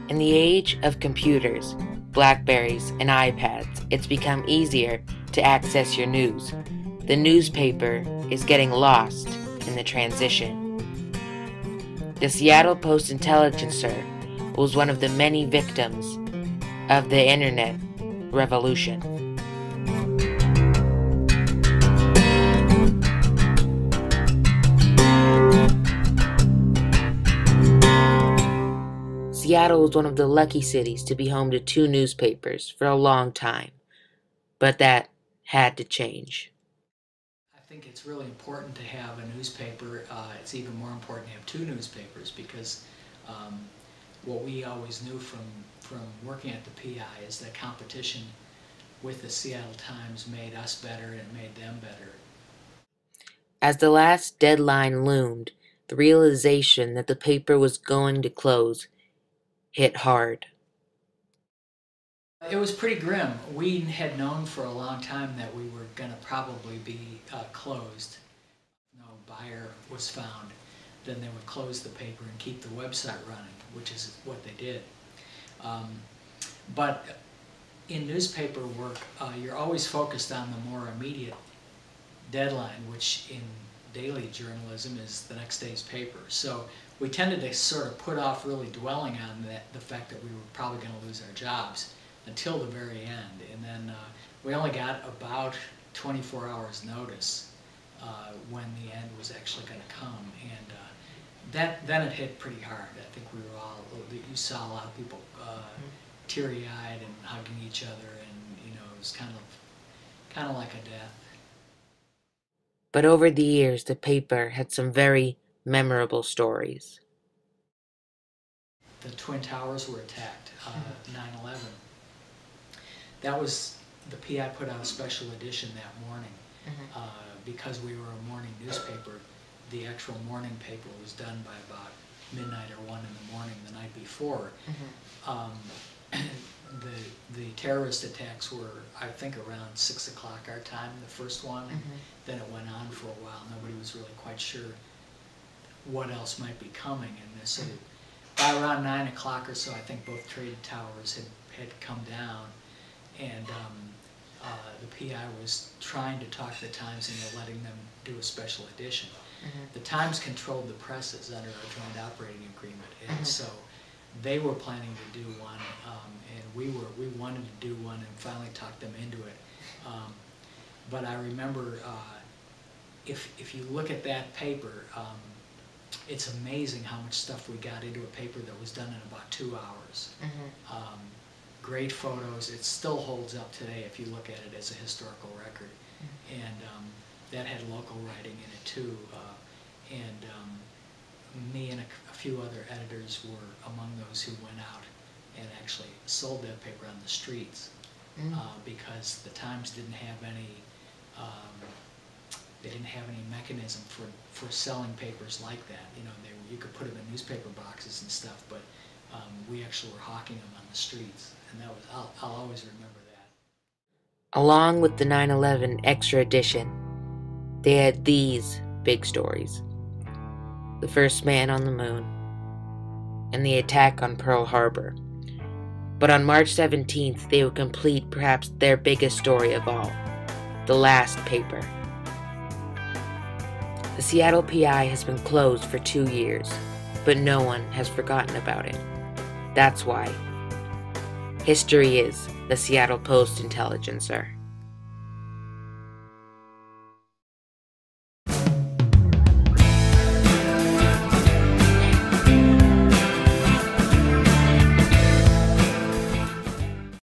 In the age of computers, Blackberries, and iPads, it's become easier to access your news. The newspaper is getting lost in the transition. The Seattle Post-Intelligencer was one of the many victims of the internet revolution. Seattle was one of the lucky cities to be home to 2 newspapers for a long time, but that had to change. I think it's really important to have a newspaper. It's even more important to have 2 newspapers because what we always knew from working at the PI is that competition with the Seattle Times made us better and it made them better. As the last deadline loomed, the realization that the paper was going to close hit hard. It was pretty grim. We had known for a long time that we were going to probably be closed. No buyer was found. Then they would close the paper and keep the website running, which is what they did. But in newspaper work, you're always focused on the more immediate deadline, which in daily journalism is the next day's paper. So we tended to sort of put off really dwelling on the fact that we were probably going to lose our jobs until the very end. And then we only got about 24 hours notice when the end was actually going to come. And then it hit pretty hard. I think we were all, you saw a lot of people teary-eyed and hugging each other, and it was kind of like a death. But over the years, the paper had some very memorable stories. The Twin Towers were attacked, 9/11. That was, the PI put out a special edition that morning. Because we were a morning newspaper, the actual morning paper was done by about midnight or 1 in the morning the night before. The terrorist attacks were, I think, around 6 o'clock our time, the first one. Then it went on for a while. Nobody was really quite sure what else might be coming. And so by around 9 o'clock or so, I think both trade towers had come down. And the PI was trying to talk to the Times into letting them do a special edition. The Times controlled the presses under a joint operating agreement, and so they were planning to do one, and we wanted to do one and finally talked them into it. But I remember, if you look at that paper, it's amazing how much stuff we got into a paper that was done in about 2 hours. Great photos. It still holds up today if you look at it as a historical record. And that had local writing in it too. Me and a few other editors were among those who went out and actually sold that paper on the streets because the Times didn't have any mechanism for selling papers like that. You could put them in newspaper boxes and stuff, but we actually were hawking them on the streets, and that was, I'll always remember that. Along with the 9/11 extra edition, they had these big stories: the first man on the moon and the attack on Pearl Harbor. But on March 17th, they would complete perhaps their biggest story of all: the last paper. The Seattle PI has been closed for 2 years, but no one has forgotten about it. That's why history is the Seattle Post-Intelligencer.